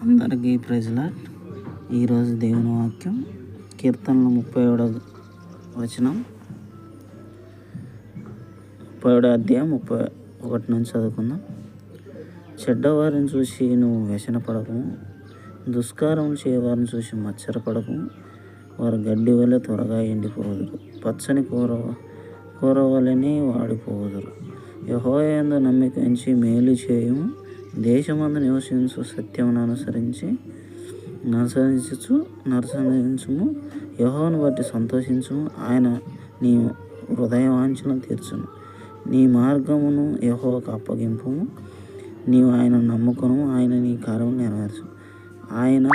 అందరికీ praise lord. ఈరోజు దేవుని వాక్యం కీర్తనలు 37వ వచనం, 37వ అధ్యాయం 31 నుంచి చదువుకుందాం. చెడ్డవారిని చూసి నువ్వు వ్యసనపడకము, దుష్కారం చేయవారిని చూసి మత్సరపడకము. వారు గడ్డి వలె త్వరగా ఎండిపోదురు, పచ్చని కూర వలెనే వాడిపోదురు. యెహోవా యందు నమ్మిక ఉంచి మేలు చేయుము. దేశమందు నివసించు సత్యమును నరసరించుము. యెహోవాను బట్టి సంతోషించుము. ఆయన నీ హృదయ వాంఛలను తీర్చును. నీ మార్గమును యెహోవాకు అప్పగింపుము. నీవు ఆయనను నమ్ముకొను, ఆయన నీ కార్యము నెరవేర్చును. ఆయన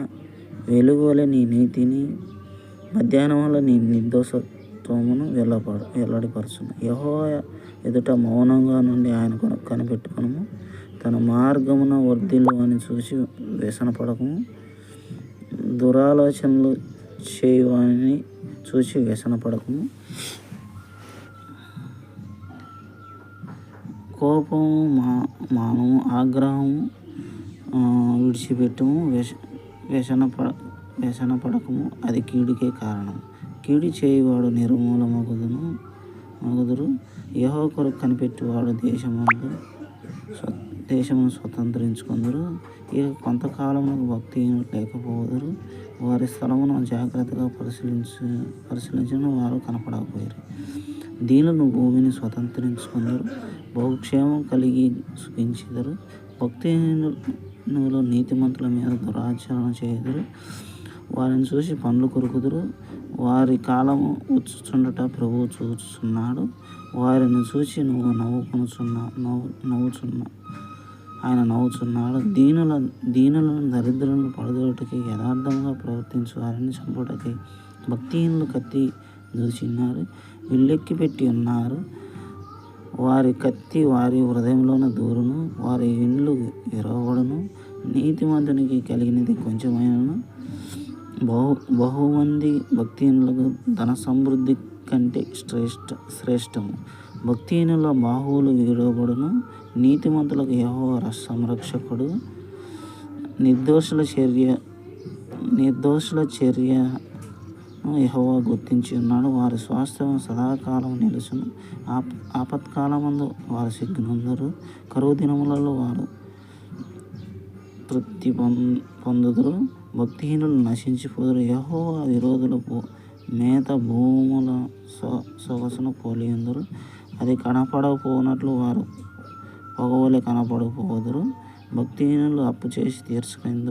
వెలుగు వలె నీ నీతిని, మధ్యాహ్నం వల్ల నీ నిర్దోషత్వమును వెల్లడిపరచును. యెహోవా ఎదుట మౌనంగా నుండి ఆయన కనిపెట్టుకొనుము. తన మార్గమున వర్ధిల్లు అని చూసి వ్యసనపడకము. దురాలోచనలు చేయువాని చూసి వ్యసనపడకము. కోపము మానము, ఆగ్రహము విడిచిపెట్టము. వ్యసనపడకము, అది కీడుకే కారణం. కీడు చేయువాడు నిర్మూలమగుదురు. యెహోవా కొరకు కనిపెట్టువాడు దేశమును స్వతంత్రించుకొందురు. ఇక కొంతకాలమునకు భక్తిహీనులు లేకపోదురు. వారి స్థలమును జాగ్రత్తగా పరిశీలించిన వారు కనపడకపోయారు. దీనులు భూమిని స్వతంత్రించుకొందురు, బహుక్షేమం కలిగి సుఖించెదరు. భక్తిహీనులు నీతిమంతుల మీద దురాచరణ చేయుదురు. వారిని చూసి పండ్లు కొరుకుదురు. వారి కాలము వచ్చుచుండట ప్రభువు చూచుచున్నాడు. వారిని చూసి నువ్వు ఆయన నవ్వుచున్నాడు. దీనులను దరిద్రులను పడదోటకి, యథార్థంగా ప్రవర్తించు వారిని చంపుటకి భక్తిహీనులు కత్తి దూచిన్నారు, విల్లెక్కి పెట్టి ఉన్నారు. వారి కత్తి వారి హృదయంలోనే దూరును, వారి ఇండ్లు విరవబడును. నీతిమంతునికి కలిగినది కొంచెమైనను బహుమంది భక్తిహీనులకు ధన సమృద్ధి కంటే శ్రేష్టము. భక్తిహీనుల బాహువులు విరవబడును, నీతిమంతులకు యెహోవా సంరక్షకుడు. నిర్దోషుల చర్యను యెహోవా గుర్తించి ఉన్నాడు. వారి స్వాస్థ్యం సదాకాలం నిలుచును. ఆపత్కాలమందు వారు సిగ్గునందరు. కరువు దినములలో వారు తృప్తి పొందుదురు. భక్తిహీనులు నశించిపోదురు. యెహోవా విరోధుల మేత భూముల సొగసును పోలియుందురు. అది కనపడకపోనట్లు వారు పొగవలె కనపడకపోదురు. భక్తిహీనులు అప్పు చేసి తీర్చుకుందురు.